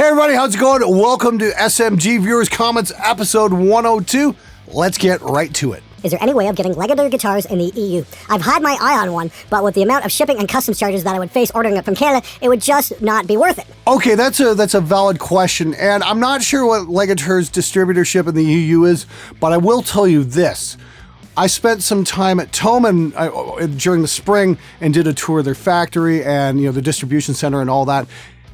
Hey everybody, how's it going? Welcome to SMG Viewers Comments episode 102. Let's get right to it. Is there any way of getting Legator guitars in the EU? I've had my eye on one, but with the amount of shipping and customs charges that I would face ordering it from Canada, it would just not be worth it. Okay, that's a valid question, and I'm not sure what Legator's distributorship in the EU is, but I will tell you this. I spent some time at Thomann during the spring and did a tour of their factory and the distribution center and all that,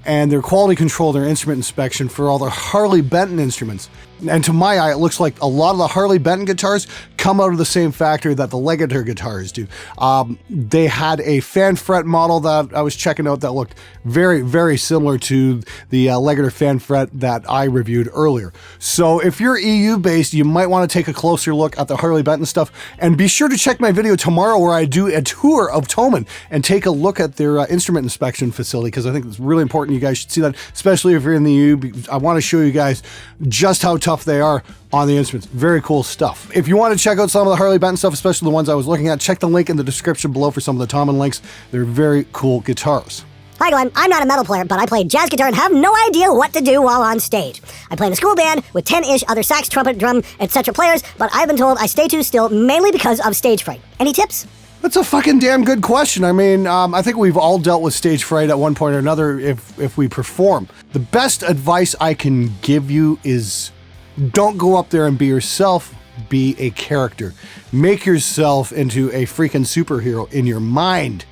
and their quality control, their instrument inspection for all their Harley Benton instruments. And to my eye, it looks like a lot of the Harley Benton guitars come out of the same factory that the Legator guitars do. They had a fan fret model that I was checking out that looked very, very similar to the Legator fan fret that I reviewed earlier. So if you're EU-based, you might want to take a closer look at the Harley Benton stuff. And be sure to check my video tomorrow where I do a tour of Thomann and take a look at their instrument inspection facility, because I think it's really important. You guys should see that, especially if you're in the EU. I want to show you guys just how tough they are on the instruments. Very cool stuff. If you want to check out some of the Harley Benton stuff, especially the ones I was looking at, check the link in the description below for some of the Thomann links. They're very cool guitars. Hi Glenn, I'm not a metal player, but I play jazz guitar and have no idea what to do while on stage. I play in a school band with 10-ish other sax, trumpet, drum, etc. players, but I've been told I stay too still mainly because of stage fright. Any tips? That's a fucking damn good question. I mean, I think we've all dealt with stage fright at one point or another if we perform. The best advice I can give you is don't go up there and be yourself, be a character. Make yourself into a freaking superhero in your mind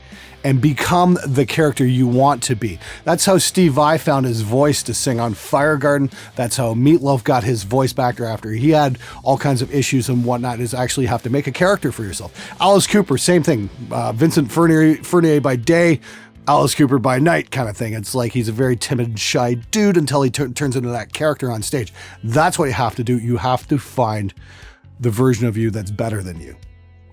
and become the character you want to be. That's how Steve Vai found his voice to sing on Fire Garden. That's how Meatloaf got his voice back after he had all kinds of issues and whatnot, is actually have to make a character for yourself. Alice Cooper, same thing. Vincent Furnier by day, Alice Cooper by night kind of thing. It's like he's a very timid, shy dude until he turns into that character on stage. That's what you have to do. You have to find the version of you that's better than you.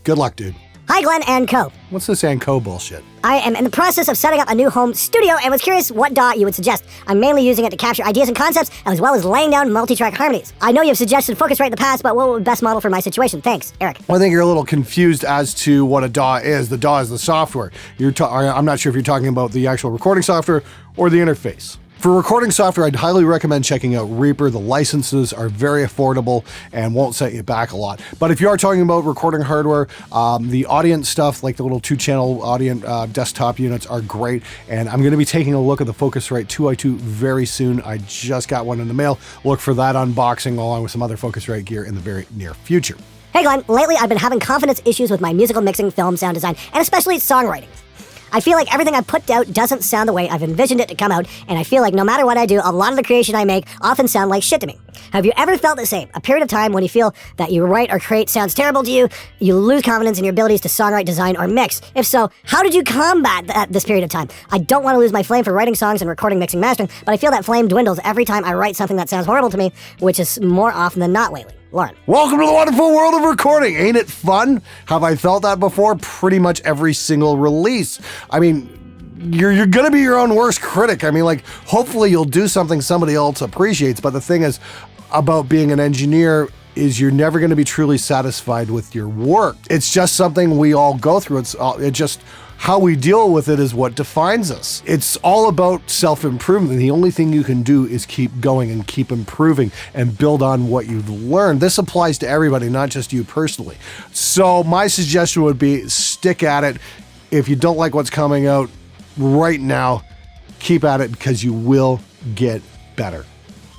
Good luck, dude. Hi Glenn and Co. What's this and Co bullshit? I am in the process of setting up a new home studio and was curious what DAW you would suggest. I'm mainly using it to capture ideas and concepts as well as laying down multi-track harmonies. I know you've suggested Focusrite in the past, but what would be the best model for my situation? Thanks, Eric. Well, I think you're a little confused as to what a DAW is. The DAW is the software. I'm not sure if you're talking about the actual recording software or the interface. For recording software, I'd highly recommend checking out Reaper. The licenses are very affordable and won't set you back a lot. But if you are talking about recording hardware, the Audient stuff, like the little 2-channel Audient desktop units, are great. And I'm going to be taking a look at the Focusrite 2i2 very soon. I just got one in the mail. Look for that unboxing along with some other Focusrite gear in the very near future. Hey Glenn, lately I've been having confidence issues with my musical mixing, film, sound design, and especially songwriting. I feel like everything I've put out doesn't sound the way I've envisioned it to come out, and I feel like no matter what I do, a lot of the creation I make often sound like shit to me. Have you ever felt the same? A period of time when you feel that you write or create sounds terrible to you, you lose confidence in your abilities to songwrite, design, or mix. If so, how did you combat this period of time? I don't want to lose my flame for writing songs and recording, mixing, mastering, but I feel that flame dwindles every time I write something that sounds horrible to me, which is more often than not lately. Lauren. Welcome to the wonderful world of recording. Ain't it fun? Have I felt that before? Pretty much every single release. I mean, you're going to be your own worst critic. I mean, like, hopefully you'll do something somebody else appreciates. But the thing is about being an engineer is you're never going to be truly satisfied with your work. It's just something we all go through. It just how we deal with it is what defines us. It's all about self-improvement. The only thing you can do is keep going and keep improving and build on what you've learned. This applies to everybody, not just you personally. So my suggestion would be stick at it. If you don't like what's coming out right now, keep at it because you will get better.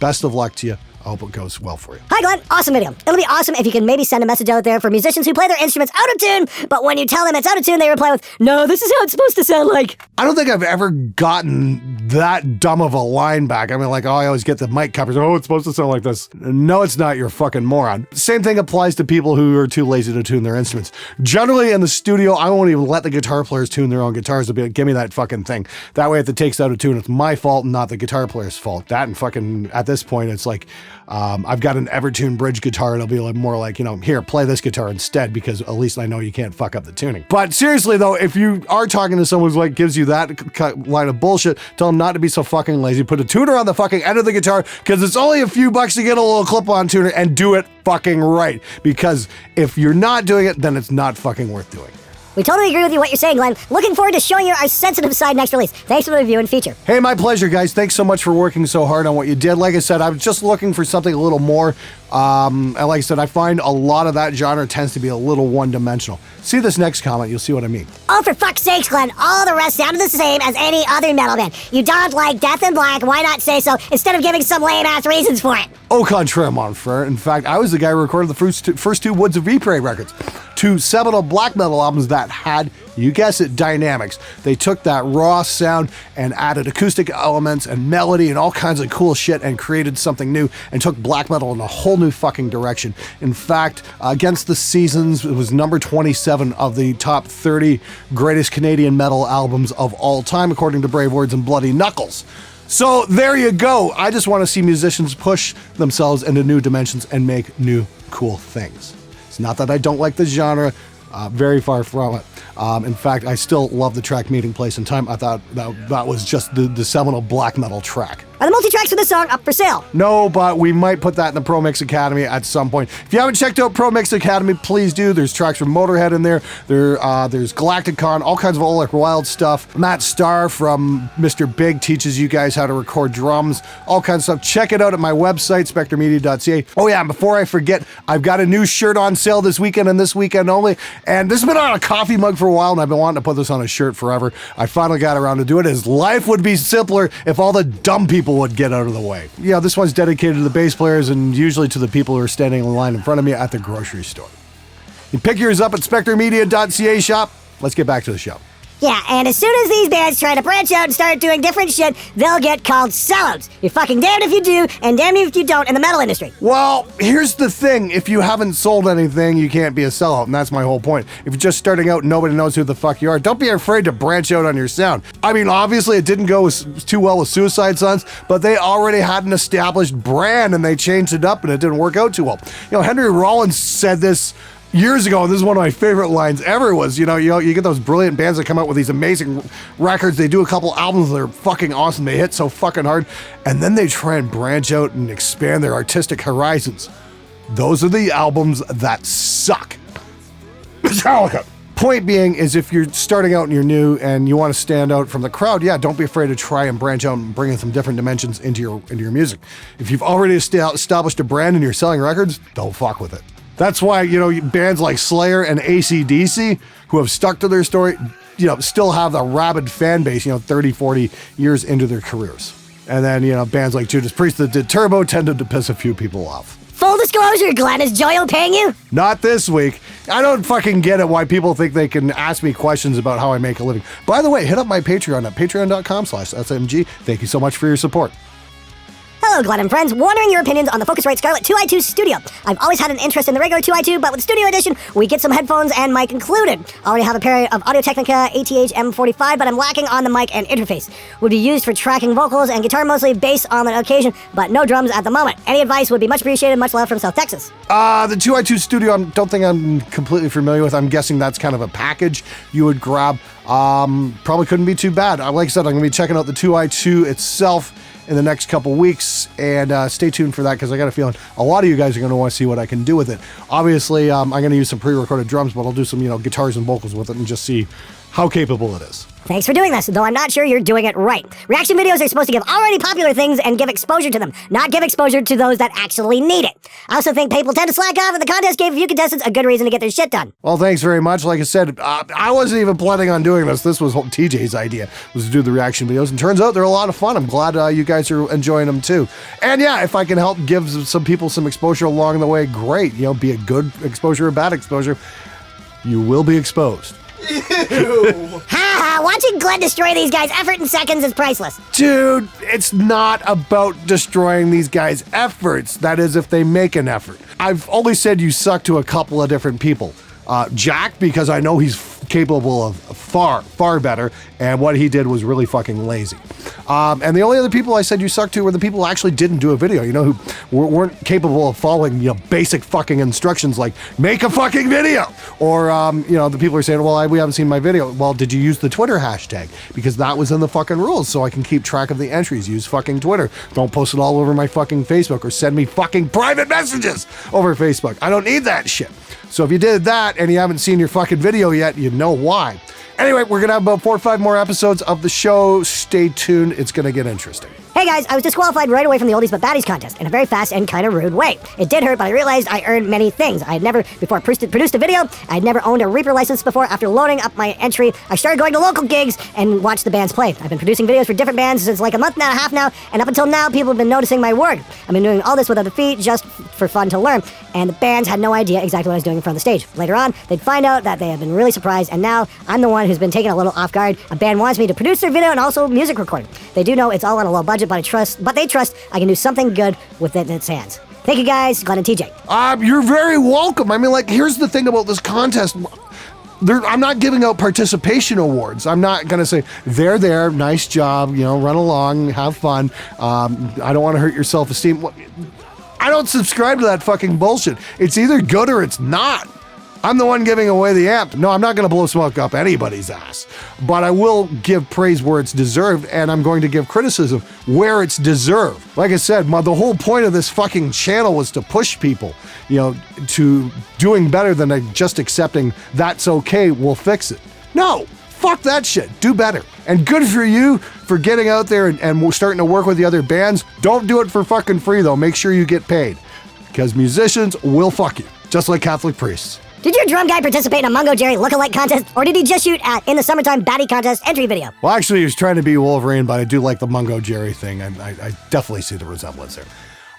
Best of luck to you. I hope it goes well for you. Hi Glenn, awesome video. It'll be awesome if you can maybe send a message out there for musicians who play their instruments out of tune, but when you tell them it's out of tune, they reply with, no, this is how it's supposed to sound like. I don't think I've ever gotten that dumb of a line back. I mean, like, oh, I always get the mic covers. Oh, it's supposed to sound like this. No, it's not, you're fucking moron. Same thing applies to people who are too lazy to tune their instruments. Generally in the studio, I won't even let the guitar players tune their own guitars. They'll be like, give me that fucking thing. That way if it takes out of tune, it's my fault and not the guitar player's fault. That and fucking, at this point, it's like, I've got an Evertune bridge guitar. It'll be like more like, here, play this guitar instead, because at least I know you can't fuck up the tuning. But seriously though, if you are talking to someone who's like, gives you that line of bullshit, tell them not to be so fucking lazy. Put a tuner on the fucking end of the guitar, because it's only a few bucks to get a little clip-on tuner, and do it fucking right. Because if you're not doing it, then it's not fucking worth doing. We totally agree with you what you're saying, Glenn. Looking forward to showing you our sensitive side next release. Thanks for the review and feature. Hey, my pleasure, guys. Thanks so much for working so hard on what you did. Like I said, I was just looking for something a little more. And like I said, I find a lot of that genre tends to be a little one-dimensional. See this next comment, you'll see what I mean. Oh, for fuck's sakes, Glenn. All the rest sounded the same as any other metal band. You don't like Death in Black, why not say so instead of giving some lame-ass reasons for it? Au contraire, mon frere. In fact, I was the guy who recorded the first two Woods of Ypres records. Two seminal black metal albums that had, you guess it, dynamics. They took that raw sound and added acoustic elements and melody and all kinds of cool shit and created something new and took black metal in a whole new fucking direction. In fact, Against the Seasons, it was number 27 of the top 30 greatest Canadian metal albums of all time, according to Brave Words and Bloody Knuckles. So there you go. I just want to see musicians push themselves into new dimensions and make new cool things. It's not that I don't like the genre, very far from it. In fact, I still love the track Meeting Place and Time. I thought that was just the seminal black metal track. Are the multi-tracks for this song up for sale? No, but we might put that in the Pro Mix Academy at some point. If you haven't checked out Pro Mix Academy, please do. There's tracks from Motorhead in there. There's Galacticon, all kinds of Oleg Wild stuff. Matt Starr from Mr. Big teaches you guys how to record drums, all kinds of stuff. Check it out at my website, spectremedia.ca. Oh yeah, and before I forget, I've got a new shirt on sale this weekend and this weekend only. And this has been on a coffee mug for a while, and I've been wanting to put this on a shirt forever. I finally got around to do it, as life would be simpler if all the dumb people would get out of the way. Yeah, this one's dedicated to the bass players and usually to the people who are standing in line in front of me at the grocery store. You pick yours up at spectremedia.ca shop. Let's get back to the show. Yeah, and as soon as these bands try to branch out and start doing different shit, they'll get called sellouts. You're fucking damned if you do, and damned if you don't in the metal industry. Well, here's the thing. If you haven't sold anything, you can't be a sellout, and that's my whole point. If you're just starting out and nobody knows who the fuck you are, don't be afraid to branch out on your sound. I mean, obviously it didn't go too well with Suicide Sons, but they already had an established brand, and they changed it up, and it didn't work out too well. You know, Henry Rollins said this years ago, and this is one of my favorite lines ever, was, you get those brilliant bands that come out with these amazing records, they do a couple albums that are fucking awesome, they hit so fucking hard, and then they try and branch out and expand their artistic horizons. Those are the albums that suck. Metallica. Point being is, if you're starting out and you're new and you want to stand out from the crowd, yeah, don't be afraid to try and branch out and bring in some different dimensions into your music. If you've already established a brand and you're selling records, don't fuck with it. That's why, bands like Slayer and AC/DC, who have stuck to their story, still have a rabid fan base, 30, 40 years into their careers. And then, bands like Judas Priest that did Turbo tended to piss a few people off. Full disclosure, Glenn, is Joyo paying you? Not this week. I don't fucking get it why people think they can ask me questions about how I make a living. By the way, hit up my Patreon at patreon.com/SMG. Thank you so much for your support. Hello, Glenn and friends. Wondering your opinions on the Focusrite Scarlett 2i2 Studio. I've always had an interest in the regular 2i2, but with Studio Edition, we get some headphones and mic included. I already have a pair of Audio-Technica ATH M45, but I'm lacking on the mic and interface. Would be used for tracking vocals and guitar, mostly bass on an occasion, but no drums at the moment. Any advice would be much appreciated. Much love from South Texas. The 2i2 Studio, I don't think I'm completely familiar with. I'm guessing that's kind of a package you would grab. Probably couldn't be too bad. Like I said, I'm going to be checking out the 2i2 itself in the next couple weeks, and stay tuned for that, because I got a feeling a lot of you guys are going to want to see what I can do with it. Obviously, I'm going to use some pre-recorded drums, but I'll do some, guitars and vocals with it and just see how capable it is. Thanks for doing this, though I'm not sure you're doing it right. Reaction videos are supposed to give already popular things and give exposure to them, not give exposure to those that actually need it. I also think people tend to slack off, and the contest gave a few contestants a good reason to get their shit done. Well, thanks very much. Like I said, I wasn't even planning on doing this. This was TJ's idea, was to do the reaction videos, and turns out they're a lot of fun. I'm glad you guys are enjoying them too. And yeah, if I can help give some people some exposure along the way, great. Be a good exposure or bad exposure, you will be exposed. Ha ha! Watching Glenn destroy these guys' effort in seconds is priceless. Dude, it's not about destroying these guys' efforts. That is, if they make an effort. I've only said you suck to a couple of different people. Jack, because I know he's capable of far better, and what he did was really fucking lazy. And the only other people I said you suck to were the people who actually didn't do a video, who weren't capable of following, basic fucking instructions like make a fucking video. Or, the people are saying, well, we haven't seen my video. Well, did you use the Twitter hashtag? Because that was in the fucking rules, so I can keep track of the entries. Use fucking Twitter. Don't post it all over my fucking Facebook or send me fucking private messages over Facebook. I don't need that shit. So if you did that and you haven't seen your fucking video yet, you know why. Anyway, we're gonna have about 4 or 5 more episodes of the show. Stay tuned, it's gonna get interesting. Hey guys, I was disqualified right away from the Oldies But Baddies contest in a very fast and kind of rude way. It did hurt, but I realized I earned many things. I had never before produced a video, I had never owned a Reaper license before. After loading up my entry, I started going to local gigs and watched the bands play. I've been producing videos for different bands since like a month and a half now, and up until now, people have been noticing my work. I've been doing all this without a fee, just for fun to learn, and the bands had no idea exactly what I was doing in front of the stage. Later on, they'd find out that they had been really surprised, and now I'm the one who's been taken a little off guard. A band wants me to produce their video and also music recording. They do know it's all on a low budget, but they trust I can do something good with it in its hands. Thank you guys, Glenn and TJ. You're very welcome. I mean, like, here's the thing about this contest. I'm not giving out participation awards. I'm not going to say, there, nice job, run along, have fun. I don't want to hurt your self-esteem. I don't subscribe to that fucking bullshit. It's either good or it's not. I'm the one giving away the amp. No, I'm not going to blow smoke up anybody's ass. But I will give praise where it's deserved, and I'm going to give criticism where it's deserved. Like I said, the whole point of this fucking channel was to push people, to doing better than just accepting that's okay, we'll fix it. No, fuck that shit. Do better. And good for you for getting out there and starting to work with the other bands. Don't do it for fucking free, though. Make sure you get paid. Because musicians will fuck you, just like Catholic priests. Did your drum guy participate in a Mungo Jerry lookalike contest, or did he just shoot at In the Summertime Baddie Contest entry video? Well, actually, he was trying to be Wolverine, but I do like the Mungo Jerry thing. I definitely see the resemblance there.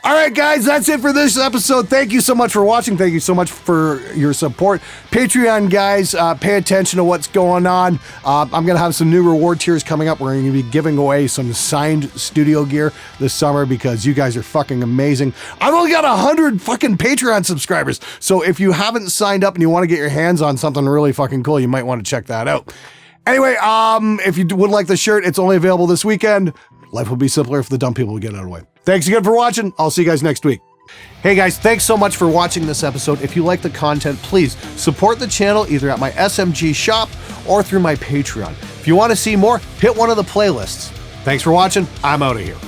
All right, guys, that's it for this episode. Thank you so much for watching. Thank you so much for your support. Patreon guys, pay attention to what's going on. I'm going to have some new reward tiers coming up. We're going to be giving away some signed studio gear this summer because you guys are fucking amazing. I've only got 100 fucking Patreon subscribers. So if you haven't signed up and you want to get your hands on something really fucking cool, you might want to check that out. Anyway, if you would like the shirt, it's only available this weekend. Life will be simpler if the dumb people would get out of the way. Thanks again for watching. I'll see you guys next week. Hey guys, thanks so much for watching this episode. If you like the content, please support the channel either at my SMG shop or through my Patreon. If you want to see more, hit one of the playlists. Thanks for watching. I'm out of here.